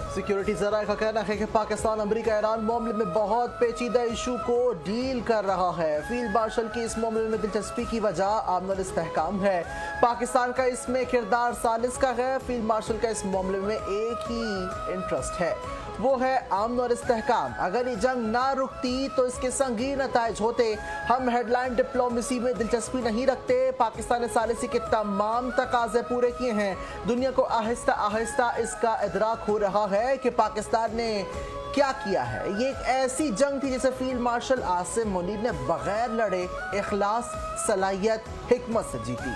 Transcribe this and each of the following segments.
Security जराये का कहना है कि पाकिस्तान अमेरिका ईरान मामले में बहुत पेचीदा इशू को डील कर रहा है। फील्ड मार्शल की इस मामले में दिलचस्पी की वजह अमन और इस्तेहकाम है। पाकिस्तान का इसमें किरदार सालिस का है। फील्ड मार्शल का इस मामले में एक ही इंटरेस्ट है, वो है अमन और इस्तेहकाम। अगर ये जंग ना रुकती तो इसके संगीन नताइज होते। हम हेडलाइन डिप्लोमेसी में दिलचस्पी नहीं रखते। पाकिस्तान ने सालिसी के तमाम तकाजे पूरे किए हैं। दुनिया को आहिस्ता आहिस्ता इसका इदराक हो रहा है कि पाकिस्तान ने क्या किया है। ये एक ऐसी जंग थी जिसे फील्ड मार्शल आसिम मुनीर ने बगैर लड़े इखलास, सलाहियत, हिकमत से जीती।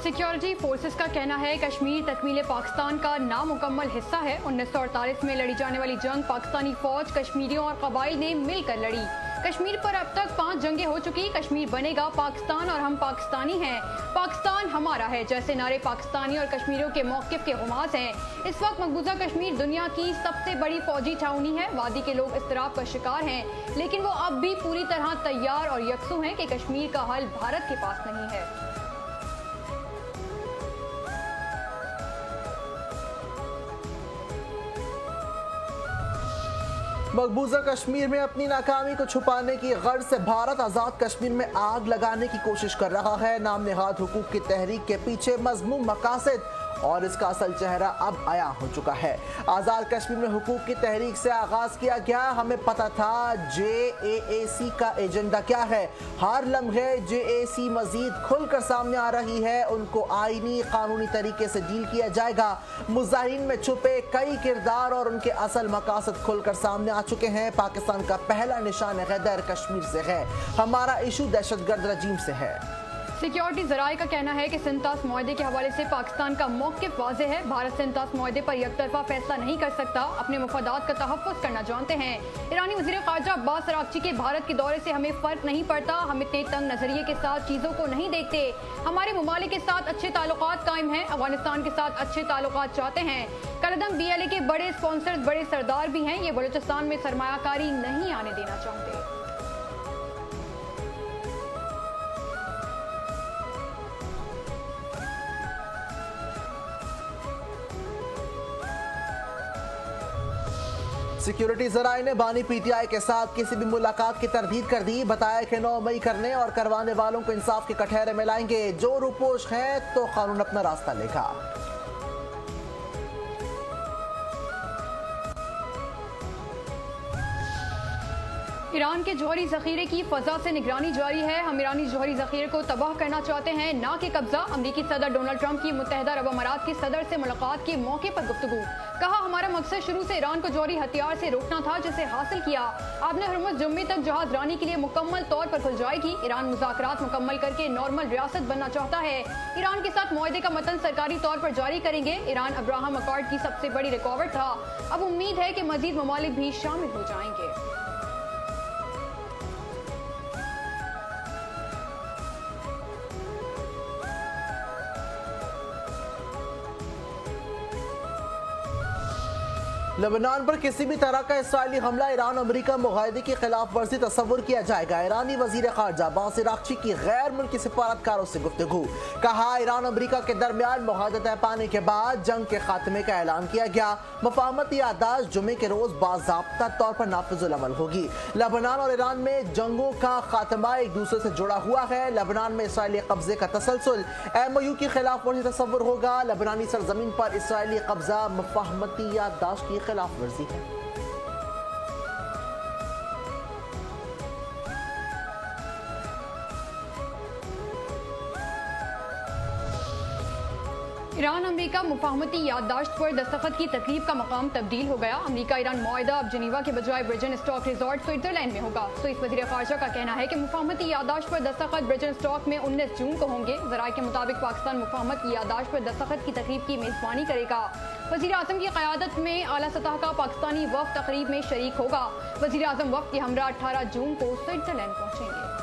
सिक्योरिटी फोर्सेस का कहना है कश्मीर तकमील पाकिस्तान का नामुकम्मल हिस्सा है। 1948 में लड़ी जाने वाली जंग पाकिस्तानी फौज, कश्मीरियों और कबाइल ने मिलकर लड़ी। कश्मीर पर अब तक 5 जंगें हो चुकी। कश्मीर बनेगा पाकिस्तान और हम पाकिस्तानी हैं। पाकिस्तान हमारा है जैसे नारे पाकिस्तानी और कश्मीरियों के मौक़िफ़ के हुमास हैं। इस वक्त मकबूजा कश्मीर दुनिया की सबसे बड़ी फौजी छावनी है। वादी के लोग इस्तिराब का शिकार हैं, लेकिन वो अब भी पूरी तरह तैयार और यकसू हैं कि कश्मीर का हल भारत के पास नहीं है। मकबूजा कश्मीर में अपनी नाकामी को छुपाने की गर्ज से भारत आज़ाद कश्मीर में आग लगाने की कोशिश कर रहा है। नाम नेहाद हुकूक की तहरीक के पीछे मज़मूम मकासद और इसका असल चेहरा अब आया हो चुका है। आज़ाद कश्मीर में हुकूक की तहरीक से आगाज किया गया। हमें पता था JAAC का एजेंडा क्या है। हर लम्हे JAC मजीद खुलकर सामने आ रही है। उनको आईनी कानूनी तरीके से डील किया जाएगा। मुजाहिरीन में छुपे कई किरदार और उनके असल मकासद खुलकर सामने आ चुके हैं। पाकिस्तान का पहला निशान गैदर कश्मीर से है। हमारा इशू दहशतगर्द रजीम से है। सिक्योरिटी जराये का कहना है कि सिंतास मुआहदे के हवाले से पाकिस्तान का मौक़िफ़ वाज़ेह है। भारत सिंतास मुआहदे पर यकतरफा फैसला नहीं कर सकता, अपने मुफादात का तहफ़्फ़ुज़ करना जानते हैं। ईरानी वज़ीर ख़ारजा अब्बास अराग़ची के भारत के दौरे से हमें फ़र्क नहीं पड़ता। हम इतने तंग नज़रिए के साथ चीज़ों को नहीं देखते। हमारे ममालिक के साथ अच्छे ताल्लुक़ात कायम हैं। अफ़गानिस्तान के साथ अच्छे ताल्लुक़ात चाहते हैं। कलदम BLA के बड़े स्पॉन्सर्स बड़े सरदार भी हैं। ये बलूचिस्तान में सरमायाकारी नहीं आने देना चाहते। सिक्योरिटी जराये ने बानी PTI के साथ किसी भी मुलाकात की तरदीद कर दी। बताया कि 9 मई करने और करवाने वालों को इंसाफ के कटहरे में लाएंगे। जो रूपोश है तो कानून अपना रास्ता लेगा। ईरान के जौहरी ज़ख़ीरे की फ़ज़ा से निगरानी जारी है। हम ईरानी जौहरी ज़ख़ीरे को तबाह करना चाहते हैं, ना कि कब्जा। अमरीकी सदर डोनाल्ड ट्रंप की मुत्तहिदा अरब अमारात के सदर से मुलाकात के मौके पर गुफ्तगू। कहा, हमारा मकसद शुरू से ईरान को जौहरी हथियार से रोकना था, जिसे हासिल किया। आपने हुर्मुज़ जुम्मे तक जहाज रानी के लिए मुकम्मल तौर पर खुल जाएगी। ईरान मुज़ाकरात मुकम्मल करके नॉर्मल रियासत बनना चाहता है। ईरान के साथ मुआहदे का मतन सरकारी तौर पर जारी करेंगे। ईरान अब्राहम अकॉर्ड की सबसे बड़ी रुकावट था। अब उम्मीद है कि मजीद ममालिक भी शामिल हो जाएंगे। लेबनान पर किसी भी तरह का इसराइली हमला ईरान अमेरिका मुआहदे की खिलाफ वर्जी तस्वुर किया जाएगा। ईरानी वजीर खारजा अब्बास अराग़ची की गैर मुल्की सिफारतकारों से गुफ्तगू। कहा, ईरान अमेरिका के दरमियान मुआहदा तय पाने के बाद जंग के खात्मे का ऐलान किया गया। मफाहमती याददाश्त जुमे के रोज बाज़ाब्ता तौर पर नाफिजुल अमल होगी। लेबनान और ईरान में जंगों का खात्मा एक दूसरे से जुड़ा हुआ है। लेबनान में इसराइली कब्जे का तसलसल MOU की खिलाफ वर्जी तस्वुर होगा। लेबनानी सरजमीन पर इसराइली कब्जा मफाहमती याददाश्त की खिलाफ वर्जी है। ईरान अमेरिका मुफाहमती याददाश्त पर दस्तखत की तकलीफ का मकाम तब्दील हो गया। अमेरिका ईरान मुआहदा अब जिनीवा के बजाय ब्रिजन स्टॉक रिजॉर्ट स्विट्जरलैंड में होगा। तो इस वज़ीर ख़ारजा का कहना है कि मुफाहमती याददाश्त पर दस्तखत ब्रिजन स्टॉक में 19 जून को होंगे। ज़राए के मुताबिक पाकिस्तान मुफाहमत की याददाश्त पर दस्तखत की तकरीब की मेज़बानी करेगा। वज़ीर आज़म की क़यादत में आला सतह का पाकिस्तानी वफ़द तकरीब में शरीक होगा। वज़ीर आज़म वफ़द के हमरा 18 जून को स्विट्जरलैंड पहुँचेंगे।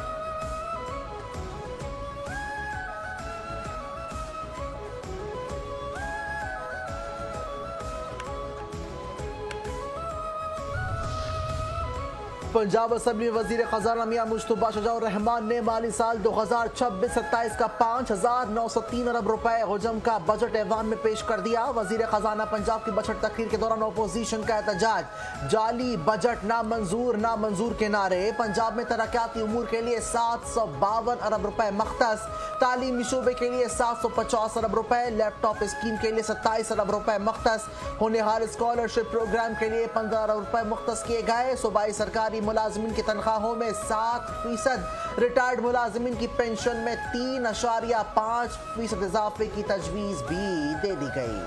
पंजाब असम्बली में वजीर खजाना मियां मुश्तबा शजाउर रहमान ने माली साल 2026-27 का 5,903 अरब रुपए हुजम का बजट ऐवान में पेश कर दिया। वजीर खजाना पंजाब की बजट तकरीर के दौरान अपोजिशन का एहतजाज, जाली बजट नामंजूर के नारे। पंजाब में तरक्याती उमूर के लिए 752 अरब रुपए मख्तस, तालीमी शोबे के लिए 750 अरब रुपए, लैपटॉप स्कीम के लिए 27 अरब रुपए मख्तस, होनेहाल स्कॉलरशिप प्रोग्राम के लिए 15 अरब रुपए मुख्तस किए गए। सूबाई सरकारी मुलाजमिन की तनख्वाहों में 7%, रिटायर्ड मुलाजमिन की पेंशन में 3.5% इजाफे की तजवीज भी दे दी गई।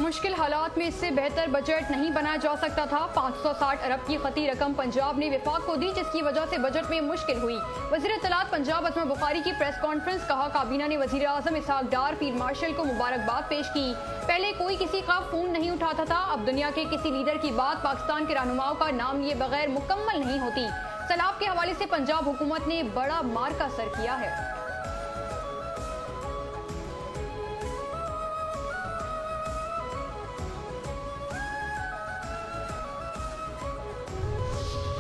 मुश्किल हालात में इससे बेहतर बजट नहीं बनाया जा सकता था। 560 अरब की खती रकम पंजाब ने विफाक को दी, जिसकी वजह से बजट में मुश्किल हुई। वज़ीर इत्तलात पंजाब असमा बुखारी की प्रेस कॉन्फ्रेंस, कहा काबीना ने वज़ीर आज़म इसहाक डार फील्ड मार्शल को मुबारकबाद पेश की। पहले कोई किसी का फोन नहीं उठाता था, अब दुनिया के किसी लीडर की बात पाकिस्तान के रहनुमाओं का नाम लिए बगैर मुकम्मल नहीं होती। सैलाब के हवाले से पंजाब हुकूमत ने बड़ा मार का सर किया है।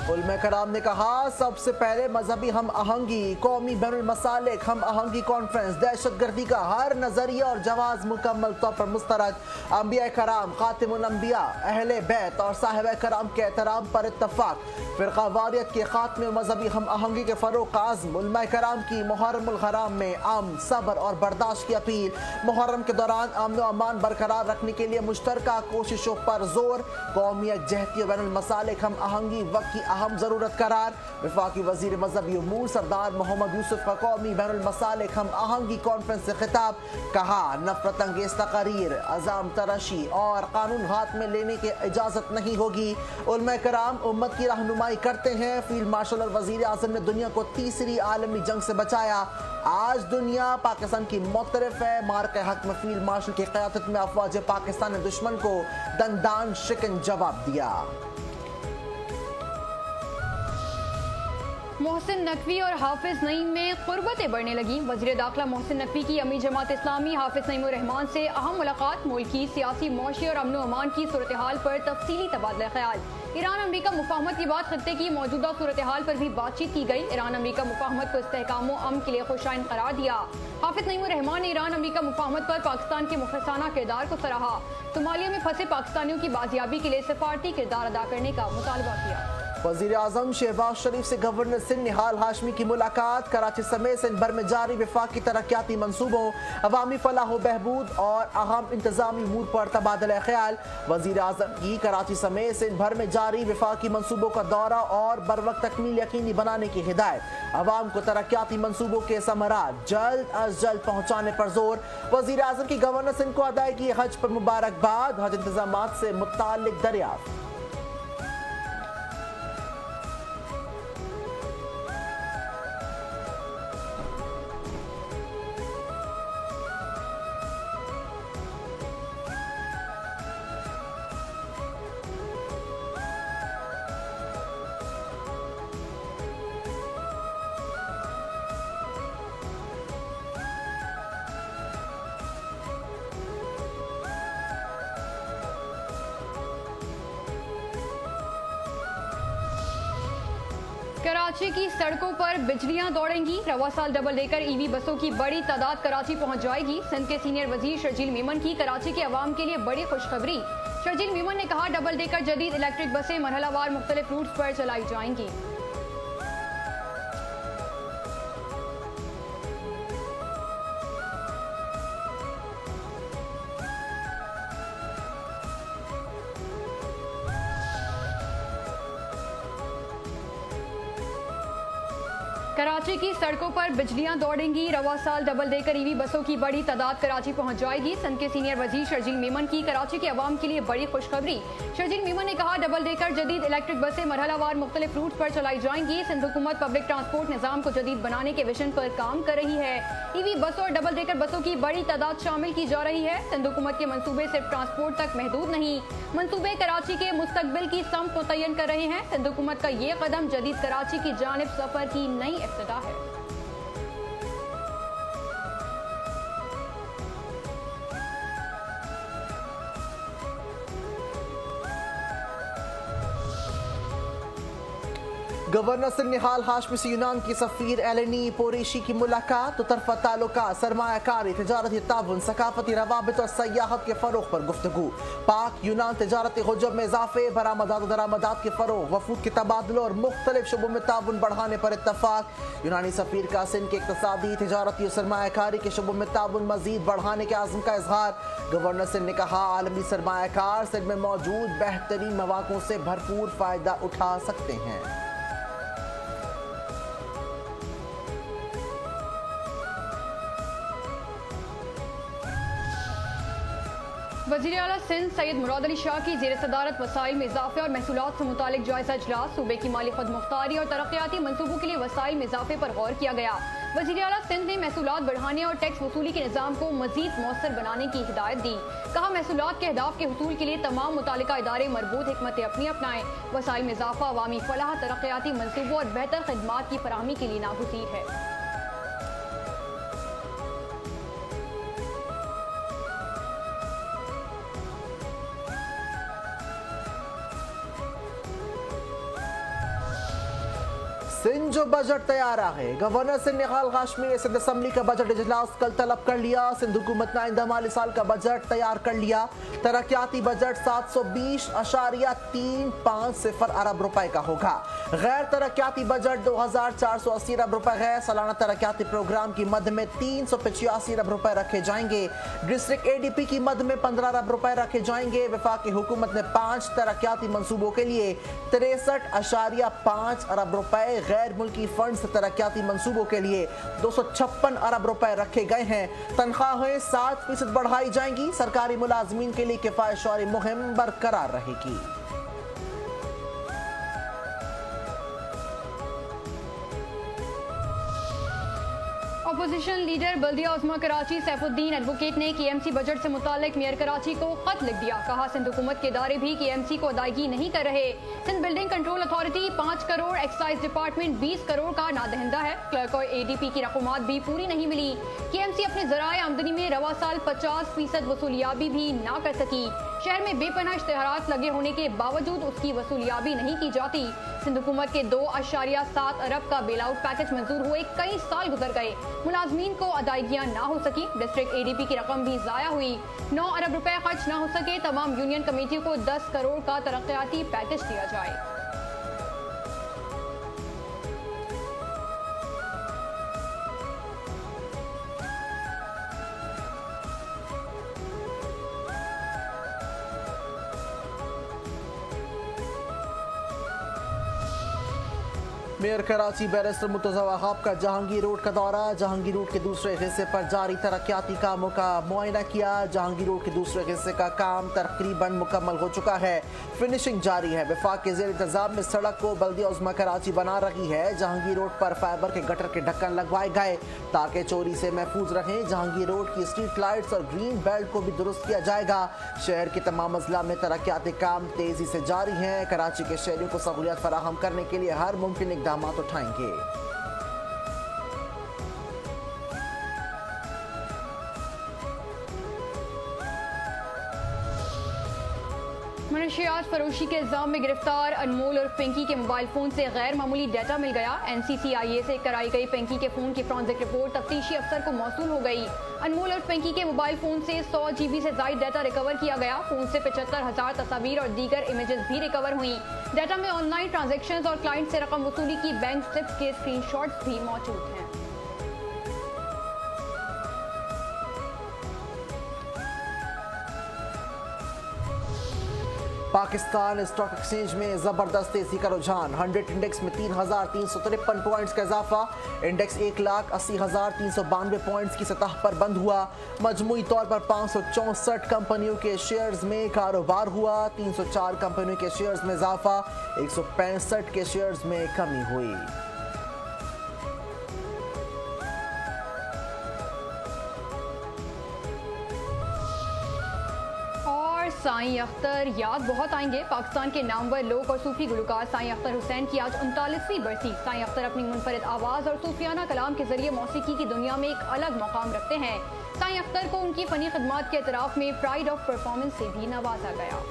उलमा कराम ने कहा, सबसे पहले मजहबी हम आहंगी, कौमी बैनुल मसालिक हम आहंगी कॉन्फ्रेंस, दहशतगर्दी का हर नजरिया और जवाज मुकम्मल तौर पर मुस्तरद। अंबिया कराम, खातिमुल अंबिया, अहले बैत और साहिबा कराम के एहतराम पर इत्तफाक। फिरकावारियत के खात्मे, मजहबी हम आहंगी के फरोग का आज़्म। उलमा कराम की मुहर्रमुल हराम में अमन, सब्र और बर्दाश्त की अपील। मुहर्रम के दौरान अमन व अमान बरकरार रखने के लिए मुश्तरका कोशिशों पर जोर। कौमी यकजहती बैनुल मसालिक हम आहंगी वक्त की अहम जरूरत करार। वफाकी वजीर मजहबी उमूर सरदार मोहम्मद यूसुफ का कौमी बैनुल मसालिक हम आहंगी कॉन्फ्रेंस से खिताब, कहा नफरत अंगेज तकारीर, अजाम तरशी और कानून हाथ में लेने की इजाजत नहीं होगी। उलमा कराम उम्मत की रहनुमाई करते हैं। फील्ड मार्शल और वजीर आजम ने दुनिया को तीसरी आलमी जंग से बचाया। आज दुनिया पाकिस्तान की मुतरफ है। मार के हक में फील्ड मार्शल की क़यादत में अफवाज पाकिस्तान ने दुश्मन को दंदान शिकन जवाब दिया। मोहसिन नकवी और हाफिज नईम में क़ुर्बतें बढ़ने लगी। वज़ीर दाखिला मोहसिन नकवी की अमीर जमात इस्लामी हाफिज नईम रहमान से अहम मुलाकात, मुल्की सियासी मौशी और अमन अमान की सूरत हाल पर तफसीली तबादला ख्याल। ईरान अमरीका मुफाहमत के बाद खत्ते की मौजूदा सूरत हाल पर भी बातचीत की गई। ईरान अमरीका मुफाहमत को इस्तेहकाम व अमन के लिए खुशाइन करार दिया। हाफिज नईम रहमान ने ईरान अमरीका मुफाहमत पर पाकिस्तान के मुखलिसाना किरदार को सराहा। सोमालिया में फंसे पाकिस्तानियों की बाजियाबी के लिए सफारती किरदार अदा करने का मुतालबा किया। वज़ीर आज़म शहबाज शरीफ से गवर्नर सिंध निहाल हाशमी की मुलाकात। कराची समेत सिंध भर में जारी वफाकी तरक्याती मनसूबों, अवामी फलाह बहबूद और अहम इंतजामी उमूर पर तबादला ख्याल। वज़ीर आज़म की कराची समेत सिंध भर में जारी वफाकी मनसूबों का दौरा और बर वक्त तकमील यकीनी बनाने की हिदायत। अवाम को तरक्याती मनसूबों के समरात जल्द अज जल्द पहुँचाने पर जोर। वज़ीर आज़म की गवर्नर सिंध को अदायगी हज पर मुबारकबाद। हज इंतजामात से मुताल्लिक दरियाफ्त। कराची की सड़कों पर बिजलियां दौड़ेंगी। रवा साल डबल डेकर ईवी बसों की बड़ी तादाद कराची पहुंच जाएगी। सिंध के सीनियर वजीर शर्जील मेमन की कराची के अवाम के लिए बड़ी खुशखबरी। शर्जील मेमन ने कहा, डबल डेकर जदीद इलेक्ट्रिक बसें मरहलावार मुख्तलिफ रूट्स पर चलाई जाएंगी। कराची की सड़कों पर बिजलियां दौड़ेंगी। रवा साल डबल डेकर ईवी बसों की बड़ी तादाद कराची पहुंच जाएगी। सिंध के सीनियर वजीर शर्जील मेमन की कराची के अवाम के लिए बड़ी खुशखबरी। शर्जील मेमन ने कहा, डबल डेकर जदीद इलेक्ट्रिक बसें मरहलावार मुख्तलिफ रूट पर चलाई जाएंगी। सिंध हुकूमत पब्लिक ट्रांसपोर्ट निज़ाम को जदीद बनाने के विजन पर काम कर रही है। ईवी बसों और डबल डेकर बसों की बड़ी तादाद शामिल की जा रही है। सिंध हुकूमत के मंसूबे सिर्फ ट्रांसपोर्ट तक महदूद नहीं, मंसूबे कराची के मुस्तकबिल की समत मुतय्यन कर रहे हैं। सिंध हुकूमत का ये कदम जदीद कराची की जानिब सफर की नई इब्तिदा है। गवर्नर से निहाल हाशमी से यूनान की सफीर एलेनी पोरेशी की मुलाकात। तो तरफा ताल्लुकात, सरमायाकारी, तिजारती ताउन, सकाफती रवाबित और सयाहत के फरोग पर गुफ्तगू। पाक यूनान तिजारती हुजम में इजाफे, बरामदात और दरामदात के फरोग, वफूद के तबादलों और मुख्तलिफ शुबों में ताउन बढ़ाने पर इत्तफाक। यूनानी सफीर का सिंध के इक्तसादी, तिजारती और सरमायाकारी के शुबों में ताउन मजीद बढ़ाने के आज़म का इजहार। गवर्नर सिंध ने कहा, आलमी सरमायाकार सिंध में मौजूद बेहतरीन मौक़ों से भरपूर फ़ायदा उठा सकते हैं। वज़ीर आला सिंध सैयद मुराद अली शाह की ज़ेर सदारत वसाइल में इजाफे और महसूलात से मुतालिक जायजा इजलास। सूबे की माली खुदमुख्तारी और तरक्याती मनसूबों के लिए वसाइल में इजाफे पर गौर किया गया। वज़ीर आला सिंध ने महसूलात बढ़ाने और टैक्स वसूली के निज़ाम को मजीद मौसर बनाने की हिदायत दी। कहा, महसूलात के अहदाफ के हुसूल के लिए तमाम मुतालिका इदारे मरबूत हिकमत अपनी अपनाएं। वसाइल में इजाफा अवामी फलाह, तरक्याती मनसूबों और बेहतर खदमात की फराहमी के लिए नागुज़ीर है। सिंध जो बजट तैयार है। गवर्नर सिंध निहाल हाशमी ने सिंध असम्बली का बजट इजलास कल तलब कर लिया। सिंध हुकूमत ने आइंदा माली साल का बजट तैयार कर लिया। तरक्याती बजट 720.35 अरब रुपए का होगा। गैर तरक्याती बजट 2480 अरब रुपए है। सालाना तरक्याती प्रोग्राम की मद में 385 अरब रुपए रखे जाएंगे। डिस्ट्रिक्ट ADP की मद में 15 अरब रुपए रखे जाएंगे। वफाकी हुकूमत ने 5 तरक्याती मंसूबों के लिए 63.5 अरब रुपए, गैर मुल्की फंड से तरक्याती मंसूबों के लिए 256 अरब रुपए रखे गए हैं। तनख्वाहें 7% बढ़ाई जाएंगी। सरकारी मुलाजमीन के लिए किफायतशारी मुहिम बरकरार रहेगी। अपोजिशन लीडर बल्दिया उस्मा कराची सैफुद्दीन एडवोकेट ने KMC बजट से मुतालिक मेयर कराची को खत लिख दिया। कहा, सिंध हुकूमत के इदारे भी KMC को अदायगी नहीं कर रहे। Sindh building control authority 5 crore, excise department 20 crore का नादहिंदा है। क्लर्क और ADP की रकूमात भी पूरी नहीं मिली। KMC अपने ज़राए आमदनी में रवा साल 50% वसूलियाबी भी ना कर सकी। शहर में बेपनाह इश्तिहारात लगे होने के बावजूद उसकी वसूलियाबी नहीं की जाती। सिंध हुकूमत के 2.7 अरब का बेल आउट पैकेज मंजूर हुए कई साल गुजर गए, मुलाजमीन को अदायगियां ना हो सकी। डिस्ट्रिक्ट ADP की रकम भी जाया हुई। 9 अरब रुपए खर्च ना हो सके। तमाम यूनियन कमेटियों को 10 करोड़ का तरक्याती पैकेज दिया जाए। मेयर कराची बैरिस्टर मुर्तज़ा वहाब का जहांगीर रोड का दौरा। जहांगीर रोड के दूसरे हिस्से पर जारी तरक्याती कामों का मुआयना किया। जहांगीर रोड के दूसरे हिस्से का काम तकरीबन मुकम्मल हो चुका है, फिनिशिंग जारी है। वफाक के ज़ेर इंतज़ाम में सड़क को बल्दिया उस्मा कराची बना रही है। जहांगीर रोड पर फाइबर के गटर के ढक्कन लगवाए गए ताकि चोरी से महफूज रहें। जहांगीर रोड की स्ट्रीट लाइट्स और ग्रीन बेल्ट को भी दुरुस्त किया जाएगा। शहर के तमाम अजला में तरक्याती काम तेजी से जारी हैं। कराची के शहरियों को सहूलियत फराहम करने के लिए हर मुमकिन इक़दाम उठाएंगे। मनशियात फरोशी के इल्जाम में गिरफ्तार अनमोल और पिंकी के मोबाइल फोन से गैर मामूली डाटा मिल गया। NCCIA से कराई गई पिंकी के फोन की फॉरेंसिक रिपोर्ट तफ्तीशी अफसर को मौसूल हो गई। अनमोल और पिंकी के मोबाइल फोन से 100 GB से ज्यादा डाटा रिकवर किया गया। फोन से 75,000 तस्वीर और दीगर इमेजेस भी रिकवर हुई। डाटा में ऑनलाइन ट्रांजेक्शन और क्लाइंट से रकम वसूली की बैंक स्लिप्स के स्क्रीनशॉट्स भी मौजूद हैं। पाकिस्तान स्टॉक एक्सचेंज में जबरदस्त तेजी का रुझान। 100 इंडेक्स में 3,353 पॉइंट्स का इजाफा। इंडेक्स 1,80,392 पॉइंट्स की सतह पर बंद हुआ। मजमूई तौर पर 564 कंपनियों के शेयर्स में कारोबार हुआ। 304 कंपनियों के शेयर्स में इजाफा, 165 के शेयर्स में कमी हुई। साईं अख्तर याद बहुत आएंगे। पाकिस्तान के नामवर लोक और सूफी गुलकार साईं अख्तर हुसैन की आज 39वीं बरसी। साईं अख्तर अपनी मुनफरिद आवाज़ और सूफियाना कलाम के जरिए मौसीकी की दुनिया में एक अलग मकाम रखते हैं। साईं अख्तर को उनकी फनी खिदमात के एतराफ़ में प्राइड ऑफ परफॉर्मेंस से भी नवाजा गया।